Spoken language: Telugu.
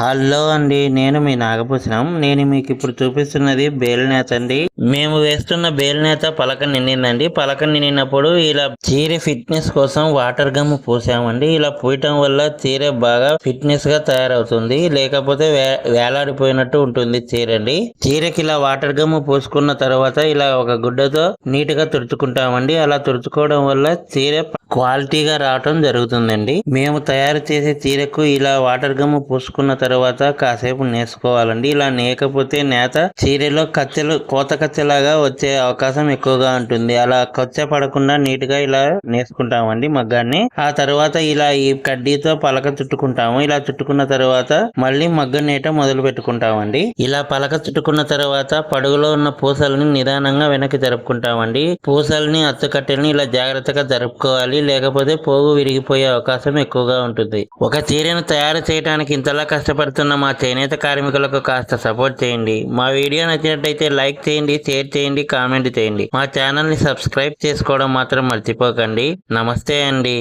హలో అండి, నేను మీ నాగభూషణం. నేను మీకు ఇప్పుడు చూపిస్తున్నది బేల్నేత అండి. మేము వేస్తున్న బేల్నేత పలక నిండిందండి. పలక నిండినప్పుడు ఇలా చీర ఫిట్నెస్ కోసం వాటర్ గమ్ పూసామండి. ఇలా పూయటం వల్ల చీర బాగా ఫిట్నెస్ గా తయారవుతుంది, లేకపోతే వేలాడిపోయినట్టు ఉంటుంది చీర అండి. చీరకి ఇలా వాటర్ గమ్ పూసుకున్న తర్వాత ఇలా ఒక గుడ్డతో నీట్ గా తుడుచుకుంటామండి. అలా తుడుచుకోవడం వల్ల చీర క్వాలిటీగా రావటం జరుగుతుందండి. మేము తయారు చేసే చీరకు ఇలా వాటర్ గమ్ పూసుకున్న తర్వాత కాసేపు నేసుకోవాలండి. ఇలా నేయకపోతే నేత చీరలో కోత కచ్చలాగా వచ్చే అవకాశం ఎక్కువగా ఉంటుంది. అలా కచ్చ పడకుండా నీట్ గా ఇలా నేసుకుంటామండి మగ్గాన్ని. ఆ తర్వాత ఇలా ఈ కడ్డీతో పలక చుట్టుకుంటాము. ఇలా చుట్టుకున్న తర్వాత మళ్ళీ మగ్గ నేట మొదలు పెట్టుకుంటామండి. ఇలా పలక చుట్టుకున్న తర్వాత పడుగులో ఉన్న పూసల్ని నిదానంగా వెనక్కి జరుపుకుంటామండి. పూసల్ని అచ్చుకట్టెల్ని ఇలా జాగ్రత్తగా జరుపుకోవాలి, లేకపోతే పోగు విరిగిపోయే అవకాశం ఎక్కువగా ఉంటుంది. ఒక చీరను తయారు చేయడానికి ఇంతలా కష్టపడుతున్న మా చేనేత కార్మికులకు కాస్త సపోర్ట్ చేయండి. మా వీడియో నచ్చినట్టయితే లైక్ చేయండి, షేర్ చేయండి, కామెంట్ చేయండి. మా ఛానల్ ని సబ్స్క్రైబ్ చేసుకోవడం మాత్రం మర్చిపోకండి. నమస్తే అండి.